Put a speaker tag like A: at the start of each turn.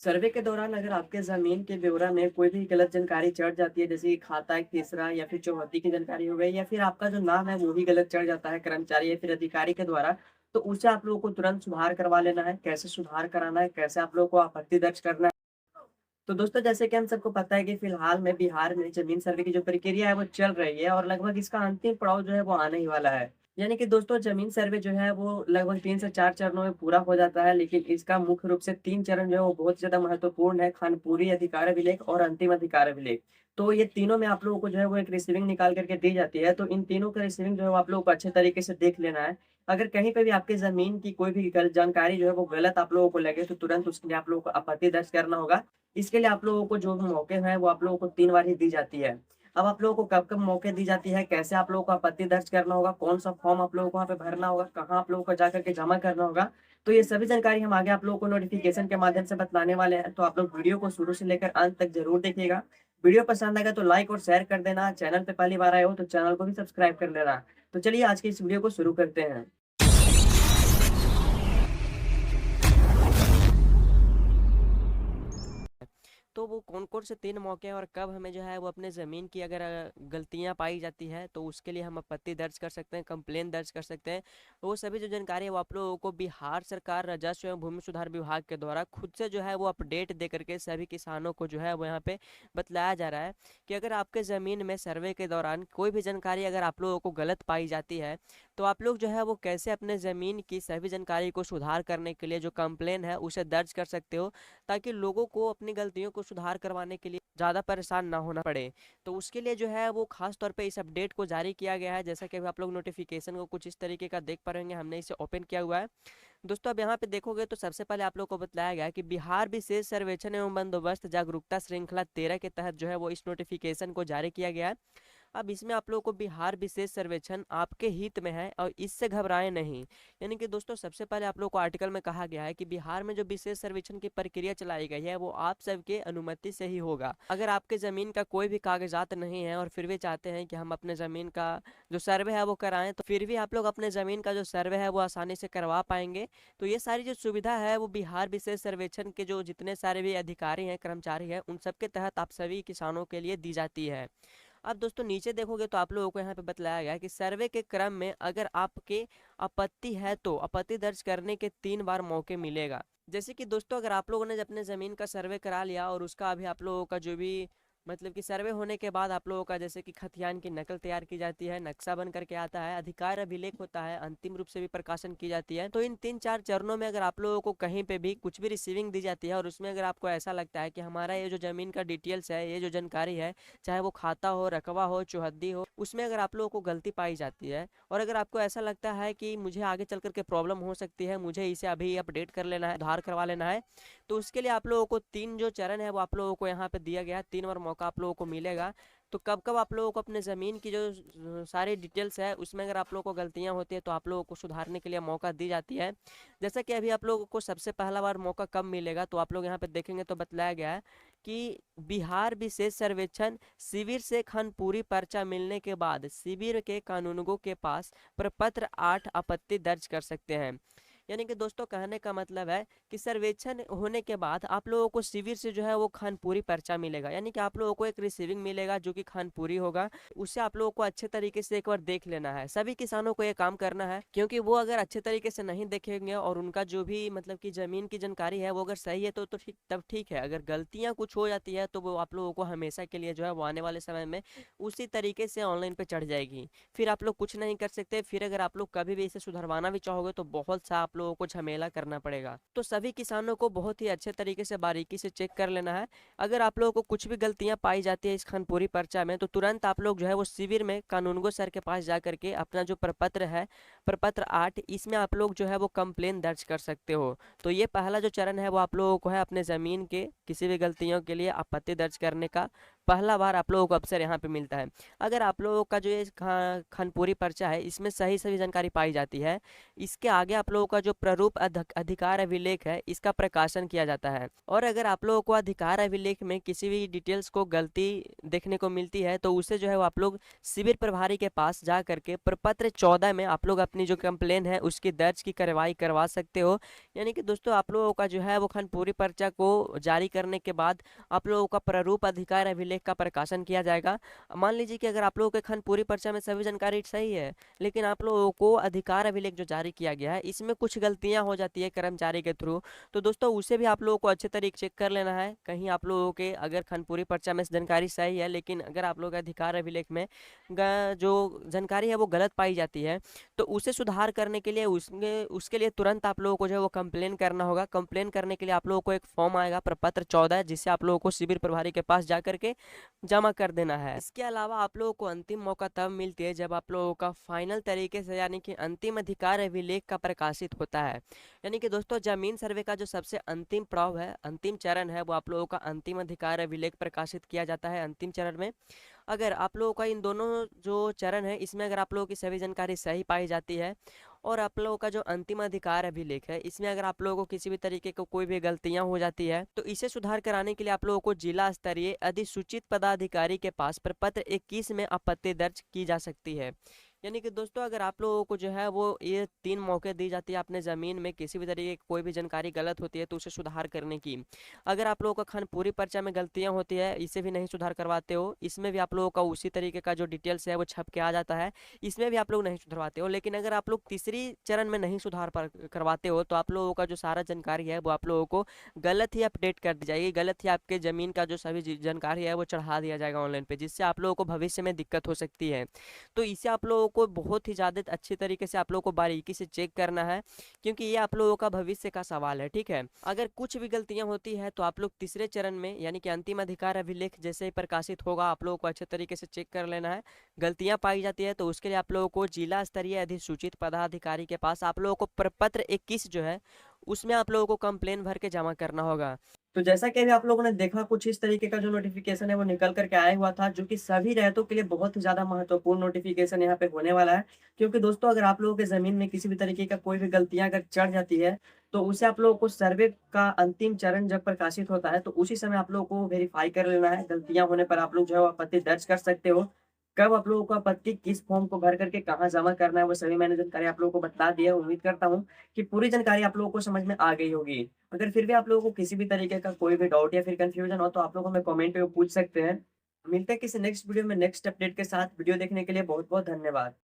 A: सर्वे के दौरान अगर आपके ज़मीन के ब्यौरा में कोई भी गलत जानकारी चढ़ जाती है, जैसे कि खाता एक तीसरा या फिर चौहद्दी की जानकारी हो गई या फिर आपका जो नाम है वो ही गलत चढ़ जाता है कर्मचारी या फिर अधिकारी के द्वारा, तो उसे आप लोगों को तुरंत सुधार करवा लेना है। कैसे सुधार कराना है, कैसे आप लोगों को आपत्ति दर्ज करना है। तो दोस्तों जैसे कि हम सबको पता है कि फिलहाल में बिहार में ज़मीन सर्वे की जो प्रक्रिया है वो चल रही है और लगभग इसका अंतिम पड़ाव जो है वो आने ही वाला है। यानी कि दोस्तों ज़मीन सर्वे जो है वो लगभग 3 से 4 चरणों में पूरा हो जाता है, लेकिन इसका मुख्य रूप से 3 चरण जो है वो बहुत ज़्यादा महत्वपूर्ण है, खानपुरी अधिकार अभिलेख और अंतिम अधिकार अभिलेख। तो ये तीनों में आप लोगों को जो है वो एक रिसीविंग निकाल कर के दी जाती है, तो इन तीनों का रिसीविंग जो है वो आप लोगों को अच्छे तरीके से देख लेना है। अगर कहीं पे भी आपकी ज़मीन की कोई भी गलत जानकारी जो है वो गलत आप लोगों को लगे, तो तुरंत उसके लिए आप लोगों को आपत्ति दर्ज करना होगा। इसके लिए आप लोगों को जो भी मौके हैं, वो आप लोगों को 3 बार ही दी जाती है। अब आप लोगों को कब-कब मौके दी जाती है, कैसे आप लोगों को आपत्ति दर्ज करना होगा, कौन-सा फॉर्म आप लोगों को वहाँ पे भरना होगा, कहाँ आप लोगों को जाकर के जमा करना होगा, तो ये सभी जानकारी हम आगे आप लोगों को नोटिफ़िकेशन के माध्यम से बतलाने वाले हैं। तो आप लोग वीडियो को शुरू से लेकर अंत तक ज़रूर देखिएगा। वीडियो पसंद आएगा तो लाइक और शेयर कर देना। चैनल पे पहली बार आए हो तो चैनल को भी सब्सक्राइब कर लेना। तो चलिए आज की इस वीडियो को शुरू करते हैं।
B: तो वो कौन-कौन से 3 मौके हैं और कब हमें जो है वो अपने ज़मीन की अगर गलतियाँ पाई जाती है तो उसके लिए हम आपत्ति दर्ज कर सकते हैं, कंप्लेंट दर्ज कर सकते हैं। वो सभी जो जानकारी है वो आप लोगों को बिहार सरकार राजस्व एवं भूमि सुधार विभाग के द्वारा खुद से जो है वो अपडेट दे करके सभी किसानों को जो है वो यहाँ पे बतलाया जा रहा है कि अगर आपके ज़मीन में सर्वे के दौरान कोई भी जानकारी अगर आप लोगों को गलत पाई जाती है, तो आप लोग जो है वो कैसे अपने ज़मीन की सभी जानकारी को सुधार करने के लिए जो कंप्लेन है उसे दर्ज कर सकते हो, ताकि लोगों को अपनी गलतियों को सुधार करवाने के लिए ज़्यादा परेशान ना होना पड़े। तो उसके लिए जो है वो खास तौर पे इस अपडेट को जारी किया गया है। जैसा कि अभी आप लोग नोटिफिकेशन को कुछ इस तरीके का देख पा रहे होंगे, हमने इसे ओपन किया हुआ है। दोस्तों अब यहाँ पे देखोगे तो सबसे पहले आप लोग को बताया गया है कि बिहार विशेष सर्वेक्षण एवं बंदोबस्त जागरूकता श्रृंखला 13 के तहत जो है वो इस नोटिफिकेशन को जारी किया गया है। अब इसमें आप लोगों को बिहार विशेष सर्वेक्षण आपके हित में है और इससे घबराएं नहीं। यानी कि दोस्तों सबसे पहले आप लोगों को आर्टिकल में कहा गया है कि बिहार में जो विशेष सर्वेक्षण की प्रक्रिया चलाई गई है वो आप सबके अनुमति से ही होगा। अगर आपके जमीन का कोई भी कागजात नहीं है और फिर भी चाहते हैं कि हम अपने जमीन का जो सर्वे है वो कराएं, तो फिर भी आप लोग अपने जमीन का जो सर्वे है वो आसानी से करवा पाएंगे। तो ये सारी जो सुविधा है वो बिहार विशेष सर्वेक्षण के जो जितने सारे भी अधिकारी हैं, कर्मचारी हैं, उन सबके तहत आप सभी किसानों के लिए दी जाती है। अब दोस्तों नीचे देखोगे तो आप लोगों को यहाँ पे बतलाया गया है कि सर्वे के क्रम में अगर आपके आपत्ति है तो आपत्ति दर्ज करने के 3 बार मौके मिलेगा। जैसे कि दोस्तों अगर आप लोगों ने अपने ज़मीन का सर्वे करा लिया और उसका अभी आप लोगों का जो भी मतलब कि सर्वे होने के बाद आप लोगों का जैसे कि खतियान की नकल तैयार की जाती है, नक्शा बन करके आता है, अधिकार अभिलेख होता है, अंतिम रूप से भी प्रकाशन की जाती है। तो इन 3-4 चरणों में अगर आप लोगों को कहीं पे भी कुछ भी रिसीविंग दी जाती है और उसमें अगर आपको ऐसा लगता है कि हमारा ये जो ज़मीन का डिटेल्स है, ये जो जानकारी है, चाहे वो खाता हो, रकबा हो, चौहद्दी हो, उसमें अगर आप लोगों को गलती पाई जाती है और अगर आपको ऐसा लगता है कि मुझे आगे चल करके प्रॉब्लम हो सकती है, मुझे इसे अभी अपडेट कर लेना है, सुधार करवा लेना है, तो उसके लिए आप लोगों को 3 जो चरण है वो आप लोगों को यहाँ पे दिया गया है। 3 बार मौका आप लोगों को मिलेगा। तो कब कब आप लोगों को अपने ज़मीन की जो सारी डिटेल्स है उसमें अगर आप लोगों को गलतियाँ होती है तो आप लोगों को सुधारने के लिए मौका दी जाती है। जैसा कि अभी आप लोगों को सबसे पहला बार मौका कब मिलेगा, तो आप लोग यहाँ पे देखेंगे तो बतलाया गया है कि बिहार विशेष सर्वेक्षण शिविर से खानपुरी पर्चा मिलने के बाद शिविर के कानूनगो के पास प्रपत्र 8 आपत्ति दर्ज कर सकते हैं। यानी कि दोस्तों कहने का मतलब है कि सर्वेक्षण होने के बाद आप लोगों को शिविर से जो है वो खानपुरी पर्चा मिलेगा, यानी कि आप लोगों को एक रिसीविंग मिलेगा जो कि खानपुरी होगा। उससे आप लोगों को अच्छे तरीके से एक बार देख लेना है। सभी किसानों को ये काम करना है, क्योंकि वो अगर अच्छे तरीके से नहीं देखेंगे और उनका जो भी मतलब कि जमीन की जानकारी है वो अगर सही है तो ठीक, तब ठीक है। अगर गलतियां कुछ हो जाती है तो वो आप लोगों को हमेशा के लिए जो है वो आने वाले समय में उसी तरीके से ऑनलाइन पे चढ़ जाएगी। फिर आप लोग कुछ नहीं कर सकते। फिर अगर आप लोग कभी भी इसे सुधरवाना भी चाहोगे तो बहुत सा आप लोगों को झमेला करना पड़ेगा। तो सभी किसानों को बहुत ही अच्छे तरीके से बारीकी से चेक कर लेना है। अगर आप लोगों को कुछ भी गलतियां पाई जाती है इस खानपुरी पर्चा में, तो तुरंत आप लोग जो है वो शिविर में कानूनगो सर के पास जा करके अपना जो प्रपत्र है, प्रपत्र 8, इसमें आप लोग जो है वो कंप्लेन दर्ज कर सकते हो। तो ये पहला जो चरण है वो आप लोगों को है अपने ज़मीन के किसी भी गलतियों के लिए आपत्ति दर्ज करने का पहला बार आप लोगों को अवसर यहाँ पे मिलता है। अगर आप लोगों का जो ये खानपुरी पर्चा है इसमें सही सभी जानकारी पाई जाती है, इसके आगे आप लोगों का जो प्रारूप अधिकार अभिलेख है इसका प्रकाशन किया जाता है। और अगर आप लोगों को अधिकार अभिलेख में किसी भी डिटेल्स को गलती देखने को मिलती है तो उसे जो है वो आप लोग शिविर प्रभारी के पास जा करके प्रपत्र 14 में आप लोग अपनी जो कंप्लेन है उसकी दर्ज की कार्रवाई करवा सकते हो। यानी कि दोस्तों आप लोगों का जो है वो खानपुरी पर्चा को जारी करने के बाद आप लोगों का प्रारूप अधिकार अभिलेख का प्रकाशन किया जाएगा। मान लीजिए कि अगर आप लोगों के खानपुरी पर्चा में सभी जानकारी सही है, लेकिन आप लोगों को अधिकार अभिलेख जो जारी किया गया है इसमें कुछ गलतियां हो जाती है कर्मचारी के थ्रू, तो दोस्तों उसे भी आप लोगों को अच्छे तरीके से चेक कर लेना है। कहीं आप लोगों के अगर खानपुरी पर्चा में जानकारी सही है लेकिन अगर आप लोगों के अधिकार अभिलेख में जो जानकारी है वो गलत पाई जाती है, तो उसे सुधार करने के लिए उसके लिए तुरंत आप लोगों को जो है वो कंप्लेन करना होगा। कंप्लेन करने के लिए आप लोगों को एक फॉर्म आएगा प्रपत्र 14, जिससे आप लोगों को शिविर प्रभारी के पास जा करके जमा कर देना है। इसके अलावा आप लोगों को अंतिम मौका तब मिलती है जब आप लोगों का फाइनल तरीके से यानी कि अंतिम अधिकार अभिलेख का प्रकाशित होता है। यानी कि दोस्तों जमीन सर्वे का जो सबसे अंतिम पड़ाव है, अंतिम चरण है, वो आप लोगों का अंतिम अधिकार अभिलेख प्रकाशित किया जाता है अंतिम चरण में। अगर आप लोगों का इन दोनों जो चरण है इसमें अगर आप लोगों की सभी जानकारी सही पाई जाती है और आप लोगों का जो अंतिम अधिकार अभिलेख है इसमें अगर आप लोगों को किसी भी तरीके को कोई भी गलतियां हो जाती है तो इसे सुधार कराने के लिए आप लोगों को जिला स्तरीय अधिसूचित पदाधिकारी के पास प्रपत्र 21 में आपत्ति दर्ज की जा सकती है। यानी कि दोस्तों अगर आप लोगों को जो है वो ये 3 मौके दी जाती है अपने ज़मीन में किसी भी तरीके की कोई भी जानकारी गलत होती है तो उसे सुधार करने की। अगर आप लोगों का खानपुरी पर्चा में गलतियां होती है इसे भी नहीं सुधार करवाते हो, इसमें भी आप लोगों का उसी तरीके का जो डिटेल्स है वो छप के आ जाता है, इसमें भी आप लोग नहीं सुधरवाते हो। लेकिन अगर आप लोग तीसरी चरण में नहीं सुधार करवाते हो तो आप लोगों का जो सारा जानकारी है वो आप लोगों को गलत ही अपडेट कर दी जाएगी, गलत ही आपके ज़मीन का जो सभी जानकारी है वो चढ़ा दिया जाएगा ऑनलाइन पे, जिससे आप लोगों को भविष्य में दिक्कत हो सकती है। तो इसे आप लोगों को बहुत ही ज़्यादा अच्छी तरीके से आप लोगों को बारीकी से चेक करना है, क्योंकि ये आप लोगों का भविष्य का सवाल है। ठीक है, अगर कुछ भी गलतियां होती है तो आप लोग तीसरे चरण में यानी कि अंतिम अधिकार अभिलेख जैसे ही प्रकाशित होगा आप लोगों को अच्छे तरीके से चेक कर लेना है। गलतियां पाई जाती है तो उसके लिए आप लोगों को जिला स्तरीय अधिसूचित पदाधिकारी के पास आप लोगों को प्रपत्र 21 जो है उसमें आप लोगों को कंप्लेन भर के जमा करना होगा।
A: तो जैसा कि अभी आप लोगों ने देखा कुछ इस तरीके का जो नोटिफिकेशन है वो निकल कर के आया हुआ था, जो कि सभी रैयतों के लिए बहुत ही ज़्यादा महत्वपूर्ण नोटिफिकेशन यहाँ पे होने वाला है। क्योंकि दोस्तों अगर आप लोगों के ज़मीन में किसी भी तरीके का कोई भी गलतियाँ अगर चढ़ जाती है, तो उसे आप लोगों को सर्वे का अंतिम चरण जब प्रकाशित होता है, तो उसी समय आप लोगों को वेरीफाई कर लेना है। गलतियाँ होने पर आप लोग जो है वो आपत्ति दर्ज कर सकते हो। कब आप लोगों को आपत्ति किस फॉर्म को भर करके कहाँ जमा करना है, वो सभी मैंने जानकारी आप लोगों को बता दी है। उम्मीद करता हूँ कि पूरी जानकारी आप लोगों को समझ में आ गई होगी। अगर फिर भी आप लोगों को किसी भी तरीके का कोई भी डाउट या फिर कंफ्यूजन हो तो आप लोग हमें कमेंट में पूछ सकते हैं। मिलते हैं किसी नेक्स्ट वीडियो में नेक्स्ट अपडेट के साथ। वीडियो देखने के लिए बहुत-बहुत धन्यवाद।